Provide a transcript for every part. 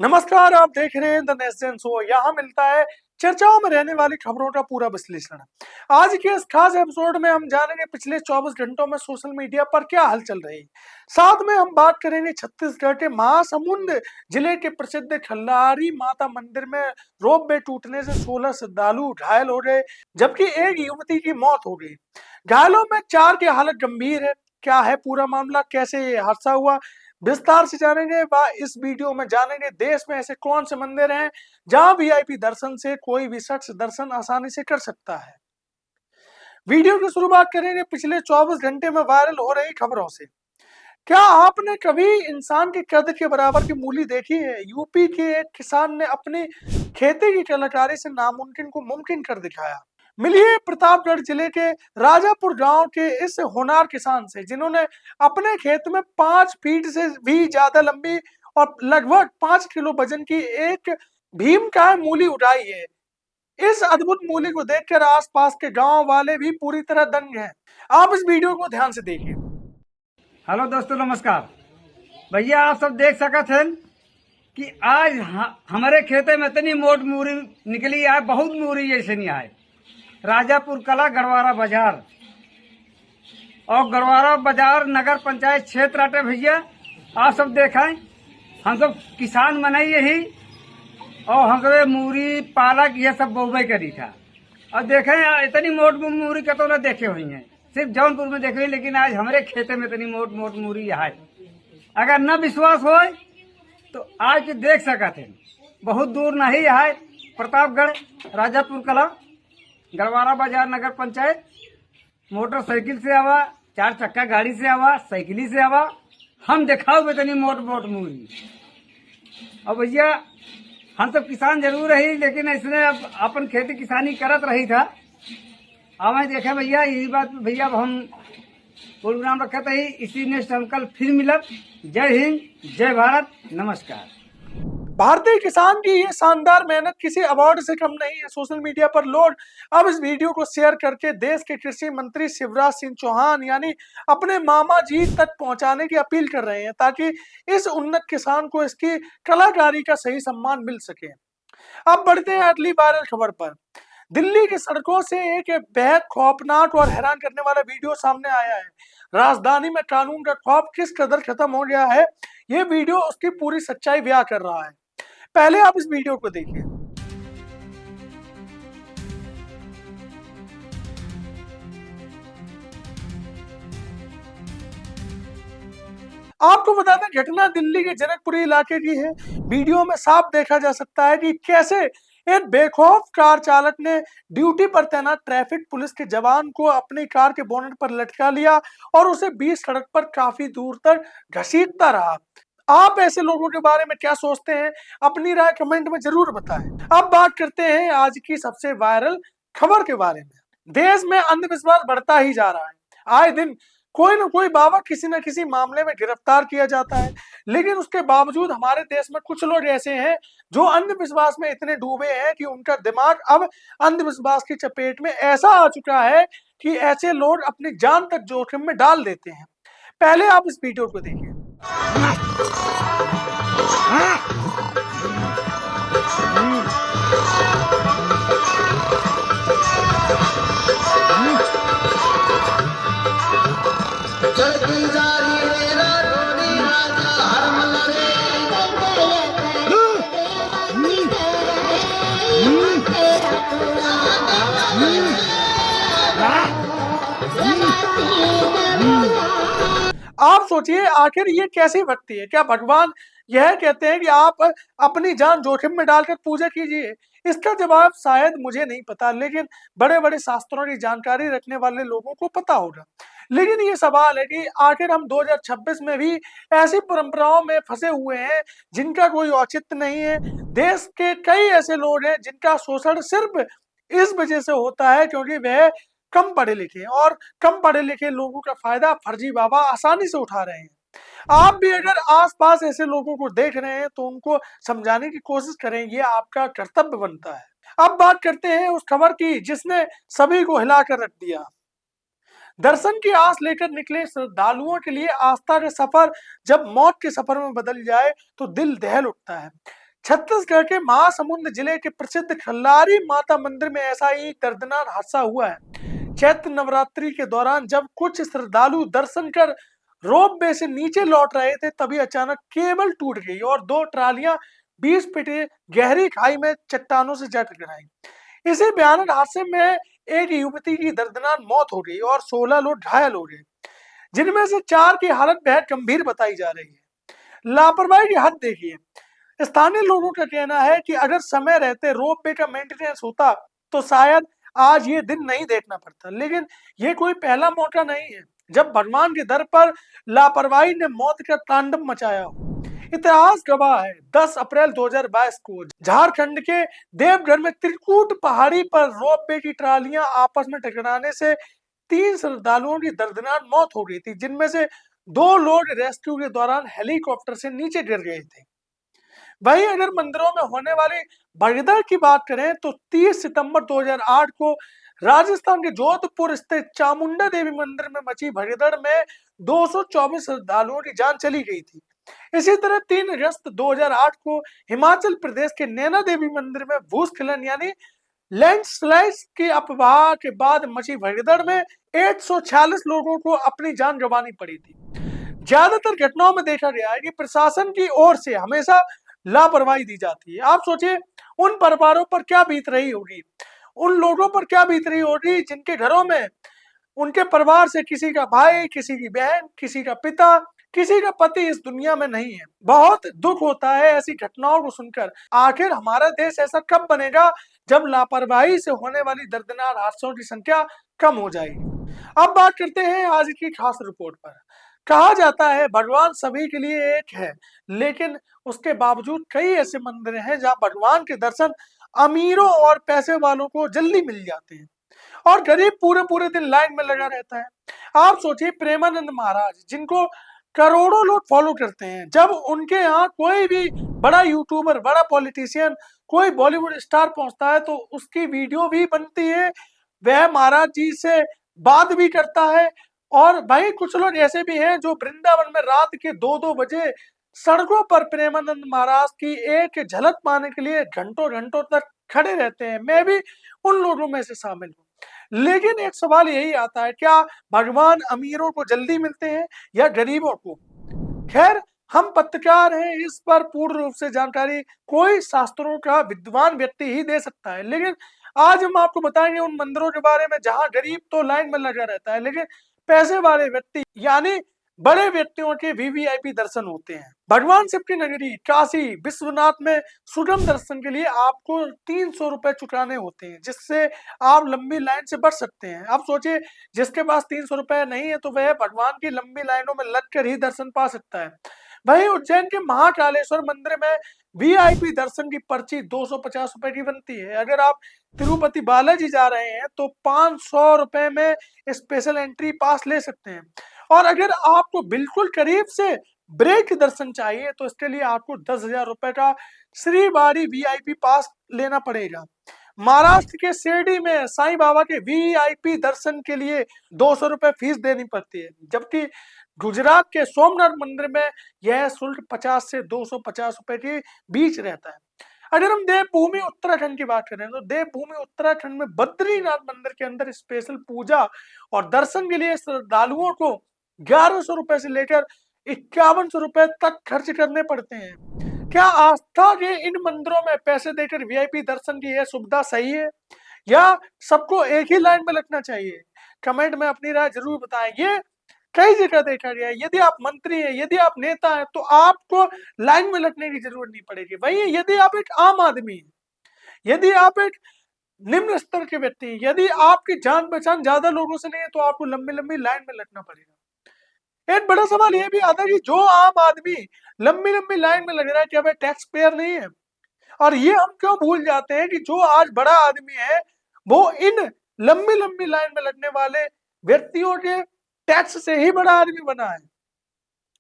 नमस्कार, आप देख रहे हैं द नेशन शो। यहाँ मिलता है चर्चाओं में रहने वाली खबरों का पूरा विश्लेषण। आज के इस खास एपिसोड में हम जानेंगे पिछले 24 घंटों में सोशल मीडिया पर क्या हलचल रही। साथ में हम बात करेंगे छत्तीसगढ़ के महासमुंद जिले के प्रसिद्ध खल्लारी माता मंदिर में रोप वे टूटने से 16 श्रद्धालु घायल हो गए, जबकि एक युवती की मौत हो गई। घायलों में 4 की हालत गंभीर है। क्या है पूरा मामला, कैसे ये हादसा हुआ, विस्तार से जानेंगे व इस वीडियो में जानेंगे देश में ऐसे कौन से मंदिर हैं जहां वीआईपी दर्शन से कोई भी शख्स दर्शन आसानी से कर सकता है। वीडियो की शुरुआत करेंगे पिछले 24 घंटे में वायरल हो रही खबरों से। क्या आपने कभी इंसान के कद के बराबर की मूली देखी है? यूपी के एक किसान ने अपनी खेती की कलाकारी से नामुमकिन को मुमकिन कर दिखाया। मिलिए प्रतापगढ़ जिले के राजापुर गांव के इस होनहार किसान से, जिन्होंने अपने खेत में 5 फीट से भी ज्यादा लंबी और लगभग 5 किलो वजन की एक भीमकाय मूली उठाई है। इस अद्भुत मूली को देखकर आसपास के गांव वाले भी पूरी तरह दंग हैं। आप इस वीडियो को ध्यान से देखिए। हेलो दोस्तों, नमस्कार। भैया आप सब देख सकत हैं कि आज हमारे खेते में इतनी मोट मूरी निकली है, बहुत मूरी जैसे नहीं आए। राजापुर कला गढ़वारा बाजार और गढ़वारा बाजार नगर पंचायत क्षेत्र आटे भैया। आप सब देखें, हम सब किसान मनाई यही और हम सब मूरी पालक ये सब बोबे करी था। और देखें इतनी मोट मूरी का तो ना देखे हुई है, सिर्फ जौनपुर में देखे, लेकिन आज हमारे खेते में इतनी मोट मोट मूरी है। अगर न विश्वास हो तो आज देख सकते हैं, बहुत दूर नहीं है। प्रतापगढ़ राजापुर कला गढ़वारा बाजार नगर पंचायत, मोटरसाइकिल से आवा, 4 चक्का गाड़ी से आवा, साइकिली से आवा, हम दिखाओ इतनी मोट मोट मूरी। और भैया हम सब किसान जरूर रही, लेकिन इसने अब अपन खेती किसानी करत रही था। अब मैं देखा भैया यही बात भैया, अब हम प्रोग्राम रखा था इसी नेक्स्ट हम कल फिर मिलब। जय हिंद, जय भारत, नमस्कार। भारतीय किसान की ये शानदार मेहनत किसी अवार्ड से कम नहीं है। सोशल मीडिया पर लोग अब इस वीडियो को शेयर करके देश के कृषि मंत्री शिवराज सिंह चौहान यानी अपने मामा जी तक पहुंचाने की अपील कर रहे हैं, ताकि इस उन्नत किसान को इसकी कलाकारी का सही सम्मान मिल सके। अब बढ़ते हैं अगली वायरल खबर पर। दिल्ली की सड़कों से एक बेहद खौफनाक और हैरान करने वाला वीडियो सामने आया है। राजधानी में कानून का खौफ किस कदर खत्म हो गया है, ये वीडियो उसकी पूरी सच्चाई बयां कर रहा है। पहले आप इस वीडियो को देखिए। आपको बता दें, घटना दिल्ली के जनकपुरी इलाके की है। वीडियो में साफ देखा जा सकता है कि कैसे एक बेखौफ कार चालक ने ड्यूटी पर तैनात ट्रैफिक पुलिस के जवान को अपनी कार के बोनट पर लटका लिया और उसे बीच सड़क पर काफी दूर तक घसीटता रहा। आप ऐसे लोगों के बारे में क्या सोचते हैं? अपनी राय कमेंट में जरूर बताएं। अब बात करते हैं आज की सबसे वायरल खबर के बारे में। देश में अंधविश्वास बढ़ता ही जा रहा है। आए दिन कोई न कोई बाबा किसी न किसी मामले में गिरफ्तार किया जाता है, लेकिन उसके बावजूद हमारे देश में कुछ लोग ऐसे हैं जो अंधविश्वास में इतने डूबे हैं कि उनका दिमाग अब अंधविश्वास की चपेट में ऐसा आ चुका है कि ऐसे लोग अपनी जान तक जोखिम में डाल देते हैं। पहले आप इस वीडियो को देखिए। आप सोचिए, आखिर ये कैसी भक्ति है? क्या भगवान यह कहते हैं कि आप अपनी जान जोखिम में डालकर पूजा कीजिए? इसका जवाब शायद मुझे नहीं पता, लेकिन बड़े बड़े शास्त्रों की जानकारी रखने वाले लोगों को पता होगा। लेकिन ये सवाल है कि आखिर हम 2026 में भी ऐसी परंपराओं में फंसे हुए हैं जिनका कोई औचित्य नहीं है। देश के कई ऐसे लोग हैं जिनका शोषण सिर्फ इस वजह से होता है क्योंकि वह कम पढ़े लिखे हैं, और कम पढ़े लिखे लोगों का फायदा फर्जी बाबा आसानी से उठा रहे हैं। आप भी अगर आसपास ऐसे लोगों को देख रहे हैं तो उनको समझाने की कोशिश करें, ये आपका कर्तव्य बनता है। अब बात करते हैं उस खबर की जिसने सभी को हिलाकर रख दिया। दर्शन की आस लेकर निकले श्रद्धालुओं के लिए आस्था का सफर जब मौत के सफर में बदल जाए तो दिल दहल उठता है। छत्तीसगढ़ के महासमुंद जिले के प्रसिद्ध खल्लारी माता मंदिर में ऐसा ही दर्दनाक हादसा हुआ है। चैत्र नवरात्रि के दौरान जब कुछ श्रद्धालु दर्शन कर रोप वे से नीचे लौट रहे थे, तभी अचानक केबल टूट गई और 2 ट्रालियां 20 फीट गहरी खाई में चट्टानों से जा टकराई। इसी भयानक हादसे में एक युवती की दर्दनाक मौत हो गई और 16 लोग घायल हो गए, जिनमें से 4 की हालत बेहद गंभीर बताई जा रही है। लापरवाही की हद देखिए। स्थानीय लोगों का कहना है कि अगर समय रहते रोप वे का मेंटेनेंस होता तो शायद आज ये दिन नहीं देखना पड़ता, लेकिन ये कोई पहला मौका नहीं है जब भगवान के दर पर लापरवाही ने मौत का तांडव मचाया हो। इतिहास गवाह है, 10 अप्रैल 2022 को झारखंड के देवघर में त्रिकूट पहाड़ी पर रोप वे की ट्रालियां आपस में टकराने से 3 श्रद्धालुओं की दर्दनाक मौत हो गई थी, जिनमें से 2 लोग रेस्क्यू के दौरान हेलीकॉप्टर से नीचे गिर गए थे। वहीं अगर मंदिरों में होने वाली भगदड़ की बात करें तो 30 सितंबर 2008 को राजस्थान के जोधपुर स्थित चामुंडा देवी मंदिर में मची भगदड़ में 224 श्रद्धालुओं की जान चली गई थी। इसी तरह 3 अगस्त 2008 को हिमाचल प्रदेश के नैना देवी मंदिर में भूस्खलन यानी लैंडस्लाइड की अफवाह के बाद मची भगदड़ में 146 लोगों को अपनी जान गंवानी पड़ी थी। ज्यादातर घटनाओं में देखा गया है कि प्रशासन की ओर से हमेशा लापरवाही दी जाती है। आप सोचिए उन परिवारों पर क्या बीत रही होगी, उन लोगों पर क्या बीत रही होगी जिनके घरों में उनके परिवार से किसी का भाई, किसी की बहन, किसी का पिता, किसी का पति इस दुनिया में नहीं है। बहुत दुख होता है ऐसी घटनाओं को सुनकर। आखिर हमारा देश ऐसा कब बनेगा जब लापरवाही से होने वाली दर्दनाक हादसों की संख्या कम हो जाएगी। अब बात करते हैं आज की खास रिपोर्ट पर। कहा जाता है भगवान सभी के लिए एक है, लेकिन उसके बावजूद कई ऐसे मंदिर हैं जहां भगवान के दर्शन अमीरों और पैसे वालों को जल्दी मिल जाते हैं और गरीब पूरे पूरे दिन लाइन में लगा रहता है। आप सोचिए प्रेमानंद महाराज, जिनको करोड़ों लोग फॉलो करते हैं, जब उनके यहाँ कोई भी बड़ा यूट्यूबर, बड़ा पॉलिटिशियन, कोई बॉलीवुड स्टार पहुंचता है तो उसकी वीडियो भी बनती है, वह महाराज जी से बात भी करता है। और भाई कुछ लोग ऐसे भी हैं जो वृंदावन में रात के 2-2 बजे सड़कों पर प्रेमानंद महाराज की एक झलक पाने के लिए घंटों घंटों तक खड़े रहते हैं। मैं भी उन लोगों में से शामिल हूँ। लेकिन एक सवाल यही आता है, क्या भगवान अमीरों को जल्दी मिलते हैं या गरीबों को? खैर, हम पत्रकार हैं, इस पर पूर्ण रूप से जानकारी कोई शास्त्रों का विद्वान व्यक्ति ही दे सकता है। लेकिन आज हम आपको बताएंगे उन मंदिरों के बारे में जहां गरीब तो लाइन में लगा रहता है, लेकिन पैसे वाले व्यक्ति यानी बड़े व्यक्तियों के वीवीआईपी दर्शन होते हैं। भगवान शिव की नगरी काशी विश्वनाथ में सुगम दर्शन के लिए आपको 300 रुपए चुकाने होते हैं, जिससे आप लंबी लाइन से बच सकते हैं। आप सोचिए जिसके पास 300 रुपए नहीं है तो वह भगवान की लंबी लाइनों में लगकर ही दर्शन पा सकता है। वहीं उज्जैन के महाकालेश्वर मंदिर में वीआईपी दर्शन की पर्ची 250 रुपए की बनती है। अगर आप तिरुपति बालाजी जा रहे हैं तो 500 रुपए में स्पेशल एंट्री पास ले सकते हैं। और अगर आपको बिल्कुल करीब से ब्रेक दर्शन चाहिए तो इसके लिए आपको 10,000 रुपए का श्री बारी वीआईपी पास लेना पड़ेगा। महाराष्ट्र के शिरडी में साईं बाबा के वीआईपी दर्शन के लिए 200 रुपए फीस देनी पड़ती है, जबकि गुजरात के सोमनाथ मंदिर में यह शुल्क 50 से 250 रुपए के बीच रहता है। अगर हम देवभूमि उत्तराखंड की बात करें तो देवभूमि उत्तराखंड में बद्रीनाथ मंदिर के अंदर स्पेशल पूजा और दर्शन के लिए श्रद्धालुओं को 1100 रुपए से लेकर 5100 रुपए तक खर्च करने पड़ते हैं। क्या आस्था के इन मंदिरों में पैसे देकर वीआईपी दर्शन की यह सुविधा सही है या सबको एक ही लाइन में लगना चाहिए? कमेंट में अपनी राय जरूर बताएं। ये कई जगह देखा गया है, यदि आप मंत्री हैं, यदि आप नेता हैं तो आपको लाइन में लगने की जरूरत नहीं पड़ेगी। वहीं यदि आप एक आम आदमी हैं, यदि आप एक निम्न स्तर के व्यक्ति हैं, यदि आपकी जान पहचान ज्यादा लोगों से नहीं है तो आपको लंबी लंबी लाइन में लगना पड़ेगा। एक बड़ा सवाल यह भी आता है कि जो आम आदमी लंबी लंबी लाइन में लग रहा है, क्या वह टैक्स पेयर नहीं है? और ये हम क्यों भूल जाते हैं कि जो आज बड़ा आदमी है वो इन लंबी लंबी लाइन में लगने वाले व्यक्तियों के टैक्स से ही बड़ा आदमी बना है।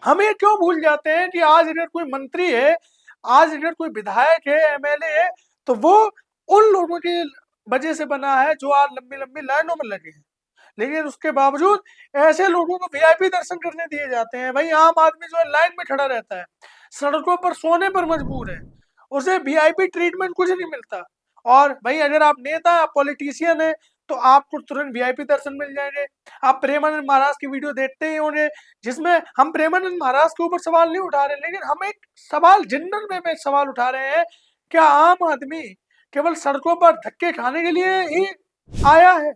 हम ये क्यों भूल जाते हैं कि आज अगर कोई मंत्री है, आज अगर कोई विधायक है, एमएलए है, तो वो उन लोगों की वजह से बना है जो आज लंबी लंबी लाइनों में लगे हैं। लेकिन उसके बावजूद ऐसे लोगों को वीआईपी दर्शन करने दिए जाते हैं। वहीं आम आदमी जो है लाइन में खड़ा रहता है, सड़कों पर सोने पर मजबूर है। उसे वीआईपी ट्रीटमेंट कुछ नहीं मिलता। और भाई अगर आप नेता आप पॉलिटिशियन है तो आपको तुरंत वीआईपी दर्शन मिल जाएंगे। आप प्रेमानंद महाराज की वीडियो देखते ही होंगे, जिसमें हम प्रेमानंद महाराज के ऊपर सवाल नहीं उठा रहे, लेकिन हम एक सवाल जनरल में सवाल उठा रहे हैं, क्या आम आदमी केवल सड़कों पर धक्के खाने के लिए ही आया है?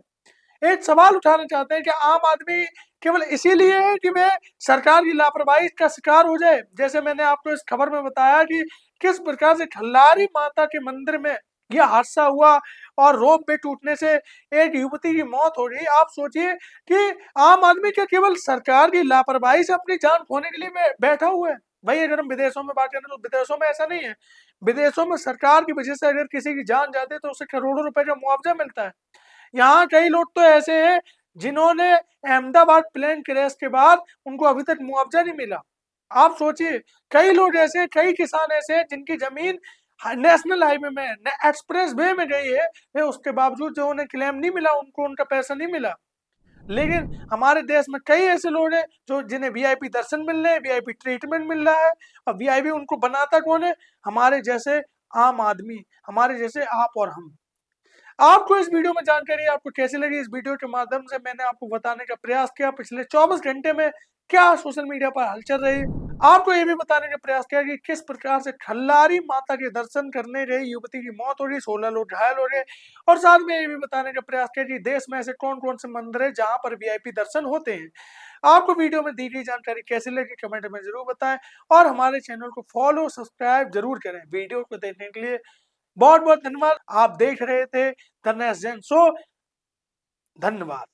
एक सवाल उठाना चाहते हैं कि आम आदमी केवल इसीलिए है कि वह सरकार की लापरवाही का शिकार हो जाए? जैसे मैंने आपको इस खबर में बताया कि किस प्रकार से खल्लारी माता के मंदिर में यह हादसा हुआ और रोप वे टूटने से एक युवती की मौत हो गई। आप सोचिए कि आम आदमी क्या केवल सरकार की लापरवाही से अपनी जान खोने के लिए बैठा हुआ है? भाई अगर हम विदेशों में बात करें तो विदेशों में ऐसा नहीं है। विदेशों में सरकार की वजह से अगर किसी की जान जाती है तो उसे करोड़ों रुपए का मुआवजा मिलता है। यहाँ कई लोग तो ऐसे हैं जिन्होंने अहमदाबाद प्लेन क्रैश के बाद उनको अभी तक मुआवजा नहीं मिला। आप सोचिए, कई लोग ऐसे हैं, कई किसान ऐसे हैं जिनकी जमीन नेशनल हाईवे में एक्सप्रेस वे में गई है, वे उसके बावजूद जो उन्हें क्लेम नहीं मिला, उनको उनका पैसा नहीं मिला। लेकिन हमारे देश में कई ऐसे लोग हैं जो जिन्हें वीआईपी दर्शन मिल रहे हैं, वीआईपी ट्रीटमेंट मिल रहा है, और वीआईपी उनको बनाता कौन है? हमारे जैसे आम आदमी, हमारे जैसे आप और हम। आपको इस वीडियो में जानकारी आपको कैसी लगी? इस वीडियो के माध्यम से मैंने आपको बताने का प्रयास किया पिछले 24 घंटे में क्या सोशल मीडिया पर हलचल रही। आपको ये भी बताने का प्रयास किया कि किस प्रकार से खल्लारी माता के दर्शन करने गई युवती की मौत हो गई, 16 लोग घायल हो गए, और साथ में ये भी बताने का प्रयास किया कि देश में ऐसे कौन-कौन से मंदिर है जहां पर वीआईपी दर्शन होते हैं। आपको वीडियो में दी गई जानकारी कैसी लगी कमेंट में जरूर बताएं, और हमारे चैनल को फॉलो सब्सक्राइब जरूर करें। वीडियो को देखने के लिए बहुत बहुत धन्यवाद। आप देख रहे थे द नेक्स्ट जेन शो। धन्यवाद।